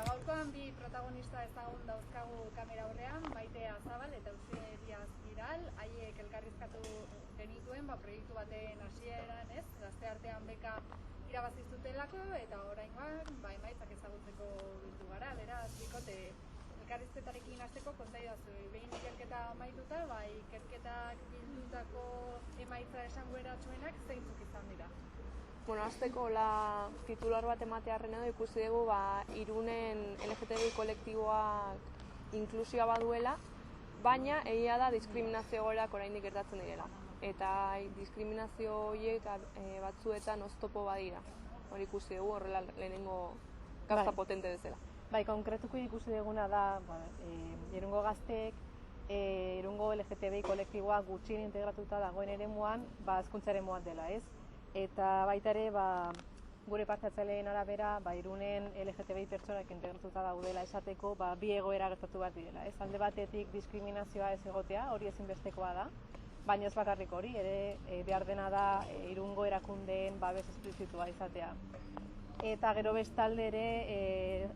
Gaurkoan bi protagonista ezagun dauzkagu kamera aurrean, Maite Azabal eta Uxue Diaz Giral, haiek elkarrizkatu genituen proiektu baten hasieran, ez? Gazteartean beka irabazi zutelako eta oraingoan emaitzak ezagutzeko bildu gara. Beraz, bikote elkarrizketarekin hasteko kontaidazu, behin ikerketa amaituta, ikerketak bildutako emaitza esanguratsuenak zeintzuk izan dira? Bueno, hasteko titular bat ematearren edo ikusi dugu Irunen LGTBI kolektiboak inklusioa baduela, baina egia da diskriminazio egoerak oraindik gertatzen direla. Eta diskriminazio horiek batzuetan oztopo badira. Hori ikusi dugu horrela lehenengo gazta potente bezala. Konkretuko ikusi duguna da, Irungo gazteek, Irungo LGTBI kolektiboa gutxien integratuta dagoen eremuan, hezkuntza eremuan dela, ez? Eta baita ere, gure parte-hartzaileen arabera, Irunen LGTBI pertsonak integratuta daudela esateko, bi egoera gertatu bat direla. Ez alde batetik diskriminazioa ez egotea, hori ezinbestekoa da, baina ez bakarrik hori, ere behar dena da Irungo erakundeen babes esplizitua izatea. Eta gero bestalde ere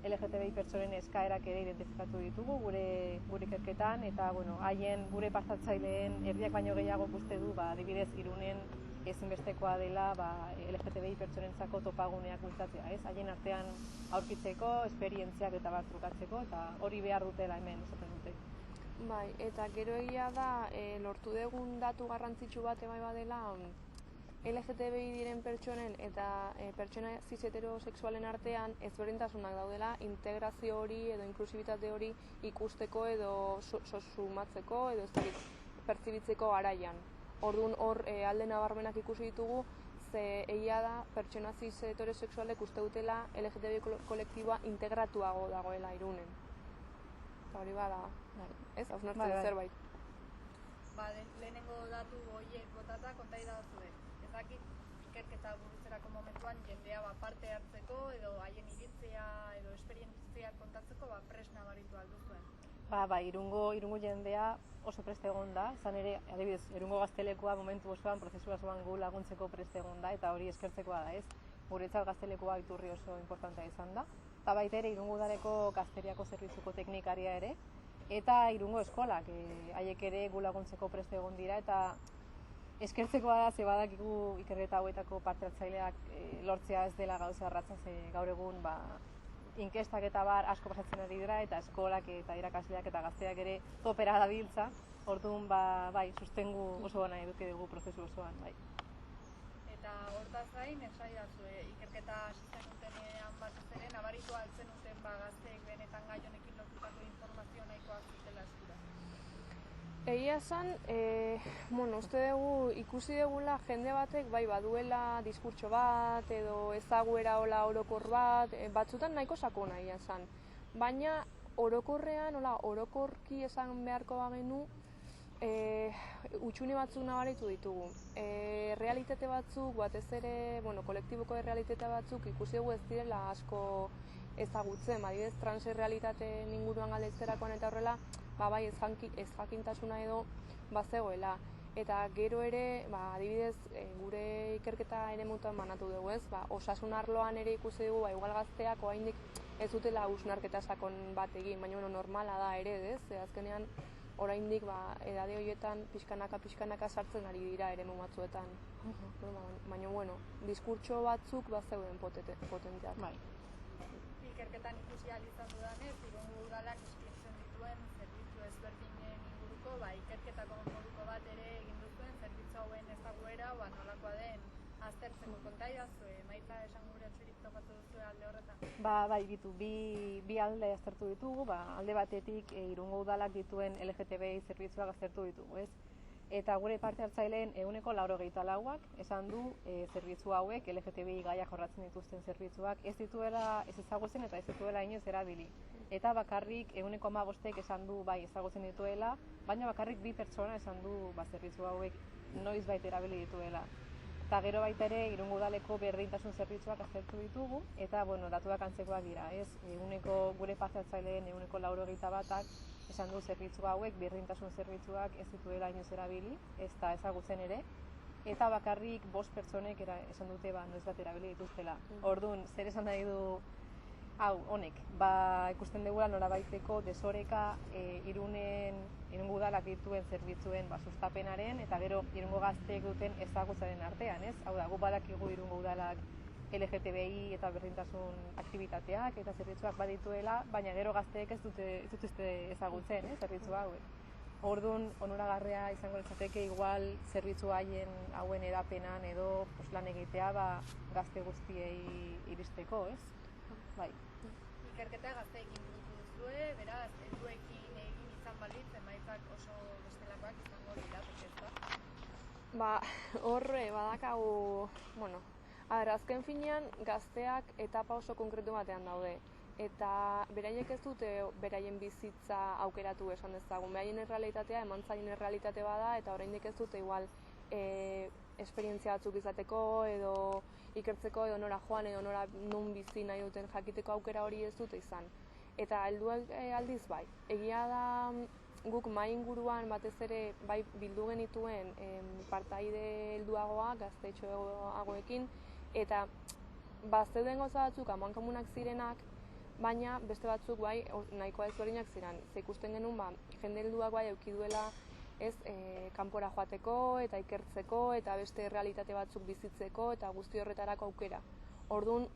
LGTBI pertsonen eskaerak ere identifikatu ditugu gure ikerketan, eta haien gure parte-hartzaileen erdiak baino gehiago uste du, adibidez Irunen ezinbestekoa dela LGTBI pertsonentzako topaguneak bultzatzea, ez? Haien artean aurkitzeko, esperientziak eta bat trukatzeko, eta hori behar dutela hemen esaten dute. Eta gero egia da, lortu dugun datu garrantzitsu bat badela, LGTBI diren pertsonen eta pertsona cis-heterosexualen artean ezberdintasunak daudela, integrazio hori edo inklusibitate hori ikusteko edo sumatzeko edo pertzibitzeko garaian. Orduan hor alde nabarmenak ikusi ditugu, ze egia da pertsona cis-heterosexualek uste dutela LGTBI kolektiboa integratuago dagoela Irunen. Eta hori ez? Hausnartzen zerbait. Lehenengo datu horiek botata kontai dauzue. Ez dakit ikerketa burutzerako momentuan jendea parte hartzeko edo haien iritzia edo esperientziak kontatzeko prest nabaritu alduzuen. Irungo jendea oso preste egon da, izan ere, adibidez, Irungo gaztelekua momentu osoan, prozesu osoan gu laguntzeko preste egon da, eta hori eskertzekoa da, ez? Guretzat gaztelekua iturri oso importantea izan da. Eta baita ere, Irungo Udaleko gazteriako zerbitzuko teknikaria ere, eta Irungo eskolak, haiek ere gu laguntzeko preste egon dira, eta eskertzekoa da, ze badakigu ikerketa hauetako parte hartzaileak lortzea ez dela gauza arratza, ze gaur egun inkestak eta asko pasatzen ari dira, eta eskolak eta irakasleak eta gazteak ere topera dabiltza, orduan sustengu oso gana eduki dugu prozesu osoan. Eta hortaz gain, esaidazu, ikerketa hasi zenutenean batez ere, nabaritu altzen duten gazteek benetan gai honekin lotutako informazio nahikoa zutela eskura. Egia esan, uste dugu, ikusi dugula jende batek baduela diskurtso bat edo ezaguera orokor bat, batzutan nahiko sakona egia esan. Baina orokorrean, orokorki esan beharko bagenu, utxune batzuk nabaritu ditugu. Realitate batzuk, batez ere, kolektiboko realitate batzuk ikusi dugu ez direla asko ezagutzen, adibidez transrealitate inguruan galdetzerakoan eta horrela, ez jakintasuna edo bazegoela. Eta gero ere, adibidez, gure ikerketa ere mutuan banatu dugu ez, osasun arloan ere ikusi dugu, igual gazteak oraindik ez dutela hausnarketa sakon bat egin, baina normala da ere, ez? Azkenean, oraindik edade horietan pixkanaka sartzen ari dira eremu batzuetan. Baina, diskurtso batzuk bazeuden potenteak. Ikerketan ikusi ahal izan dudanez, Irungo Udalak eskaintzen dituen zerbitzu ezberdinen inguruko, ikerketako moduko bat ere egin duzuen zerbitzu hauen ezaguera, nolakoa den aztertzeko kontaidazu, Maita esanguratsurik topatu duzue alde horretan? Bi alde aztertu ditugu, alde batetik Irungo Udalak dituen LGTBI zerbitzuak aztertu ditugu, ez? Eta gure parte hartzaileen 94%ak esan du zerbitzu hauek, LGTBI gaia jorratzen dituzten zerbitzuak, ez dituela ez ezagutzen eta ez dituela inoiz erabili. Eta bakarrik 15%ek esan du ezagutzen dituela, baina bakarrik 2 pertsona esan du zerbitzu hauek noizbait erabili dituela. Eta gero baita ere, Irungo Udaleko berdintasun zerbitzuak aztertu ditugu, eta datuak antzekoak dira, ez? Gure parte hartzaileen 91%ak esan du zerbitzu hauek, berdintasun zerbitzuak ez dituela inoiz erabili, ez da ezagutzen ere. eta bakarrik 5 pertsonek esan dute noiz bat erabili dituztela. Orduan, zer esan nahi du hau, honek, ikusten dugula norabaiteko desoreka Irungo udalak dituen zerbitzuen sustapenaren eta gero Irungo gazteek duten ezagutzaren artean, ez? Hau da, gu badakigu Irungo udalak LGTBI eta berdintasun aktibitateak eta zerbitzuak badituela, baina gero gazteek ez dituzte ezagutzen, zerbitzu hauek. Orduan, onuragarria izango litzateke igual zerbitzu hauen edapenan edo lan egitea gazte guztiei iristeko, ez? Bai. Ikerketa gazteekin burutu duzue, beraz, helduekin egin izan balitz, emaitzak oso bestelakoak izango dira, Ba, horre, badakagu, azken finean gazteak etapa oso konkretu batean daude. Eta beraiek ez dute beraien bizitza aukeratu esan dezagun. Beraien errealitatea eman zain errealitate bada eta oraindik ez dute igual esperientzia batzuk izateko edo ikertzeko edo nora joan edo nora nun bizi nahi duten jakiteko aukera hori ez dute izan. Eta helduak aldiz bai. Egia da guk mahai inguruan batez ere bai bildu genituen partaide helduagoak, gaztetxoagoekin eta zeuden gauza batzuk amankomunak zirenak, baina beste batzuk bai nahikoa ezberdinak ziren. Ze ikusten genuen jende helduak bai eduki duela kanpora joateko eta ikertzeko eta beste realitate batzuk bizitzeko eta guzti horretarako aukera. Orduan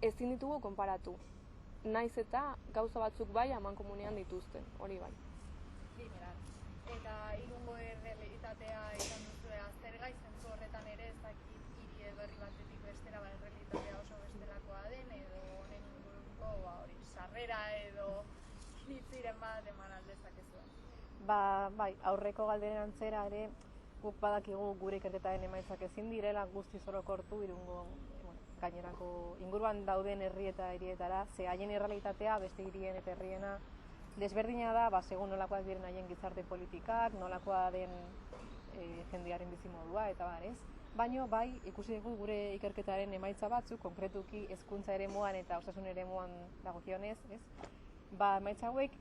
ezin ditugu konparatu. Naiz eta gauza batzuk bai amankomunean dituzten, hori bai. Eta Irungo errealitatea izan duzue aztergai, zentzu horretan ere ez dakit hiri berri batetik bestera errealitatea oso bestelakoa den edo honen inguruko sarrera edo iritziren bat eman aldezakezuen. Bai, aurreko galderen antzera ere guk badakigu gure ikerketaren emaitzak ezin direla guztiz orokortu Irungo gainerako inguruan dauden herri eta hirietara, ze haien errealitatea beste hirien eta herriena desberdina da, segun nolakoak diren haien gizarte politikak, nolakoa den jendearen bizimodua eta ez? Baina bai, ikusi dugu gure ikerketaren emaitza batzuk, konkretuki hezkuntza eremuan eta osasun eremuan dagokionez, ez? Emaitza hauek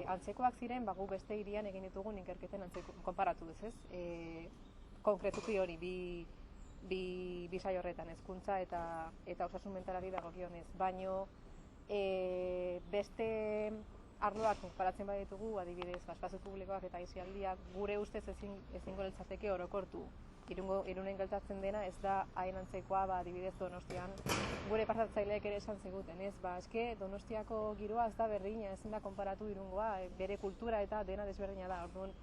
antzekoak ziren, gu beste hirian egin ditugun ikerketen konparatu ez? Konkretuki hori, bi saio horretan, hezkuntza eta osasun mentalari dagokionez. Baina beste arloak konparatzen baditugu, adibidez, espazio publikoak eta aisialdiak, gure ustez ezingo litzateke orokortu. Irunen gertatzen dena ez da hain antzekoa, adibidez Donostian. Gure partatzaileek ere esan ziguten, ez? Eske Donostiako giroa ez da berdina, ezin da konparatu Irungoa, bere kultura eta dena desberdina da. Orduan,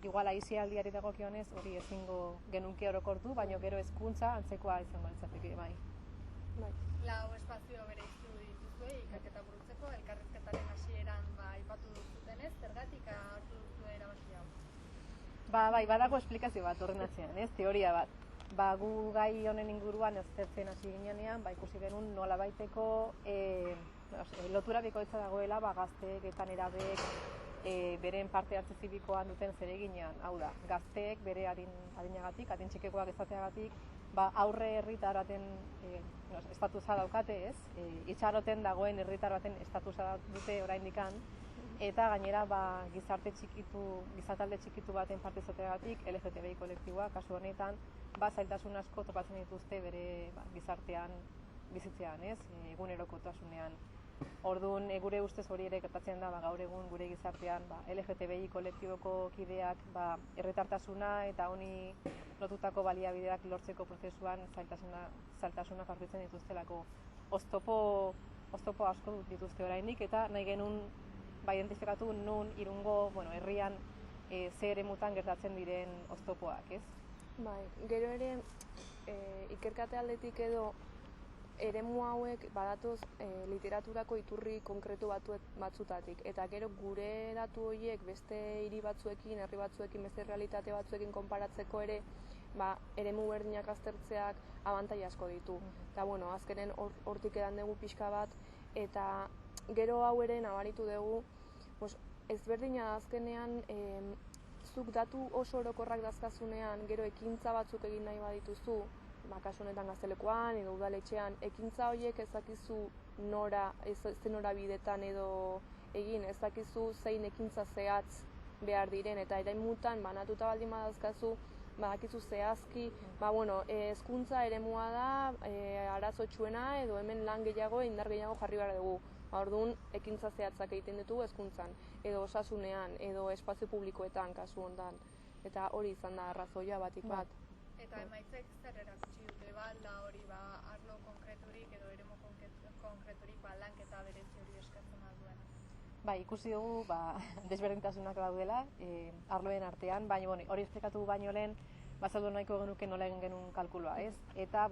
igual aisialdiari dagokionez hori ezingo genuke orokortu, baina gero hezkuntza antzekoa izango litzateke, bai. Lau espazio bereiztu dituzue ikerketa burutzeko, elkarrizketaren hasieran aipatu duzutenez, zergatik hartu duzu erabaki hau? Bai, badago esplikazio bat horren atzean, ez? Teoria bat. Gu gai honen inguruan aztertzen hasi ginean, ikusi genuen nolabaiteko lotura bikoitza dagoela gazteek eta nerabeek beren parte hartze zibikoan duten zereginean. Hau da, gazteek bere adinagatik, adin txikekoak izateagatik, aurre herritar baten estatusa daukate, ez? Itxaroten dagoen herritar baten estatusa dute oraindikan, eta gainera gizartalde txikitu baten parte izateagatik LGTBI kolektiboa, kasu honetan, zailtasun asko topatzen dituzte bere gizartean bizitzean, ez? Egunerokotasunean. Orduan, gure ustez hori ere gertatzen da gaur egun gure gizartean LGTBI kolektiboko kideak herritartasuna eta honi lotutako baliabideak lortzeko prozesuan zailtasunak aurkitzen dituztelako. Oztopo asko dituzte oraindik eta nahi genuen identifikatu nun Irungo herrian ze eremutan gertatzen diren oztopoak, ez? Bai, gero ere ikerkate aldetik edo eremu hauek badatoz literaturako iturri konkretu batzutatik eta gero gure datu horiek beste hiri batzuekin, herri batzuekin, beste realitate batzuekin konparatzeko ere eremu berdinak aztertzeak abantaila asko ditu. Eta azkenen hortik edan dugu pixka bat eta gero hau ere nabaritu dugu ezberdina azkenean zuk datu oso orokorrak dazkazunean gero ekintza batzuk egin nahi badituzu, kasu honetan gaztelekoan edo udaletxean, ekintza horiek ez dakizu ze norabidetan edo egin, ez dakizu zein ekintza zehatz behar diren eta eraimutan banatuta baldin badazkazu, badakizu zehazki, hezkuntza eremua da arazotsuena edo hemen lan gehiago, indar gehiago jarri behar dugu. Orduan, ekintza zehatzak egiten ditugu hezkuntzan, edo osasunean, edo espazio publikoetan kasu hontan. Eta hori izan da arrazoia batik bat. Eta emaitzek zer erakutsi dute da hori arlo konkreturik edo eremu konkreturik lanketa berezi hori eskatzen duena? Ikusi dugu desberdintasunak daudela arloen artean, baina hori esplikatu baino lehen bazaldu nahiko genuke nola egin genuen kalkuloa, ez? Eta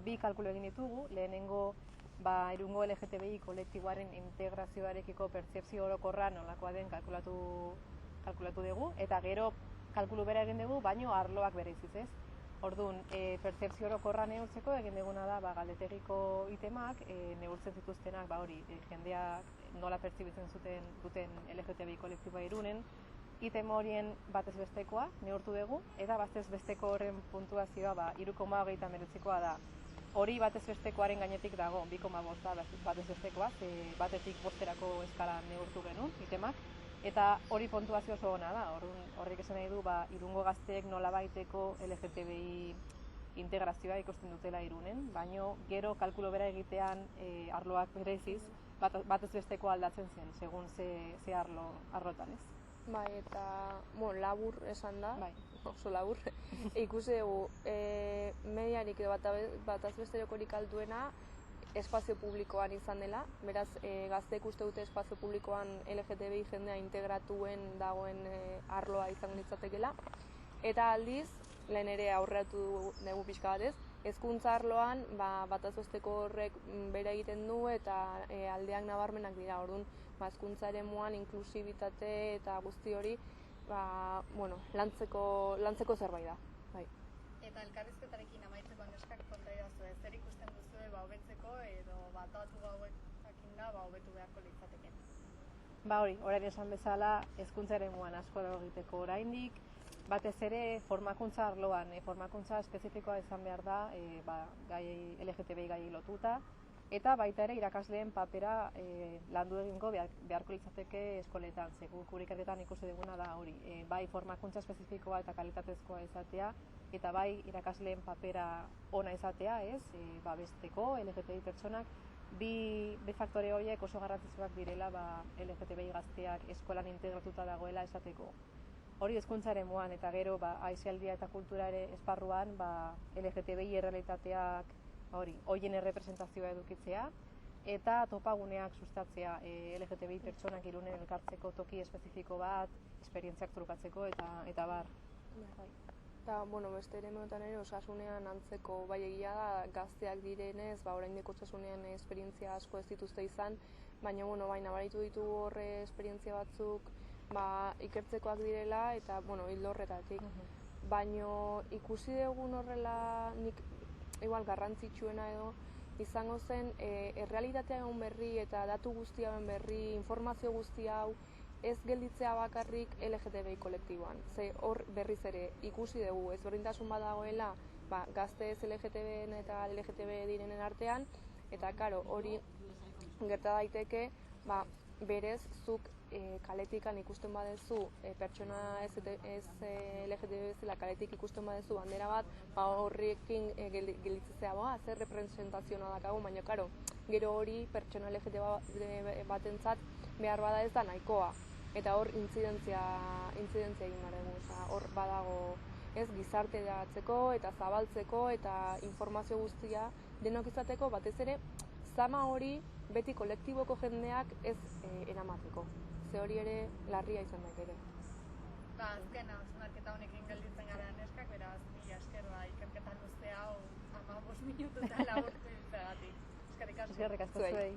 bi kalkulo egin ditugu, lehenengo Irungo LGTBI kolektiboaren integrazioarekiko pertzepzio orokorra nolakoa den kalkulatu dugu, eta gero kalkulu bera egin dugu, baino arloak bereiziz, ez? Orduan, pertzepzio orokorra neurtzeko egin duguna da galdetegiko itemak, neurtzen zituztenak jendeak nola pertzibitzen duten LGTBI kolektiboa Irunen, item horien batez bestekoa neurtu dugu, eta batez besteko horren puntuazioa 3,29koa da. Hori batez bestekoaren gainetik dago, 2,5 da batez bestekoa, batetik 5erako eskala neurtu genuen itemak, eta hori puntuazio oso ona da. Horrek esan nahi du Irungo gazteek nolabaiteko LGTBI integrazioa ikusten dutela Irunen, baino gero kalkulo bera egitean arloak bereiziz batez besteko aldatzen zen, segun ze arlotan, ez? Eta labur esan da, oso labur, ikusi dugu mediarik edo bataz besterokorik altuena espazio publikoan izan dela, beraz gazteek uste dute espazio publikoan LGTBI jendea integratuen dagoen arloa izango litzatekeela, eta aldiz, lehen ere aurreatu dugu pixka batez, hezkuntza arloan bataz besteko horrek bere egiten du eta aldeak nabarmenak dira. Orduan, hezkuntza eremuan inklusibitate eta guzti hori lantzeko zerbait da. Eta elkarrizketarekin amaitzeko neskak konta idazu, zer ikusten duzue hobetzeko edo datu hauek jakinda hobetu beharko litzateke? Orain esan bezala, hezkuntza eremuan asko dago egiteko oraindik, batez ere formakuntza arloan, formakuntza espezifikoa izan behar da LGTBI gai lotuta, eta baita ere irakasleen papera landu egingo beharko litzateke eskoletan, guk ikerketan ikusi duguna da hori, bai formakuntza espezifikoa eta kalitatezkoa izatea, eta bai irakasleen papera ona izatea, babesteko LGTBI pertsonak, bi faktore horiek oso garrantzitsuak direla LGTBI gazteak eskolan integratuta dagoela esateko. Hori hezkuntza eremuan eta gero aisialdia eta kultura ere esparruan LGTBI errealitateak horien errepresentazioa edukitzea eta topaguneak sustatzea LGTBI pertsonak Irunen elkartzeko toki espezifiko bat, esperientziak trukatzeko eta bar. Eta, beste eremuetan ere osasunean antzeko egia da gazteak direnez, oraindik osasunean esperientzia asko ez dituzte izan, baina nabaritu ditugu horre esperientzia batzuk ikertzekoak direla eta hildo horretatik. Baina ikusi dugun horrela nik igual garrantzitsuena edo izango zen errealitatea egon berri eta datu guzti hauen berri, informazio guzti hau ez gelditzea bakarrik LGTBI kolektiboan. Ze hor berriz ere ikusi dugu ezberdintasun badagoela gazte ez LGTBen eta LGTB direnen artean, eta hori gerta daiteke berez zuk kaletikan ikusten badezu, pertsona ez LGTB bezala kaletik ikusten badezu bandera bat, horrekin gelditzea zer representazioa dakagu, baina gero hori pertsona LGTB batentzat behar bada ez da nahikoa. Eta hor intzidentzia egin behar dugu, hor badago gizarteratzeko eta zabaltzeko eta informazio guztia denok izateko, batez ere zama hori beti kolektiboko jendeak ez eramateko. Ze hori ere larria izan daiteke. Azken hausnarketa honekin gelditzen gara neskak, beraz, mila esker ikerketan uste hau 15 minututan laburtu ditzegatik. Eskerrik asko. Eskerrik asko zuei.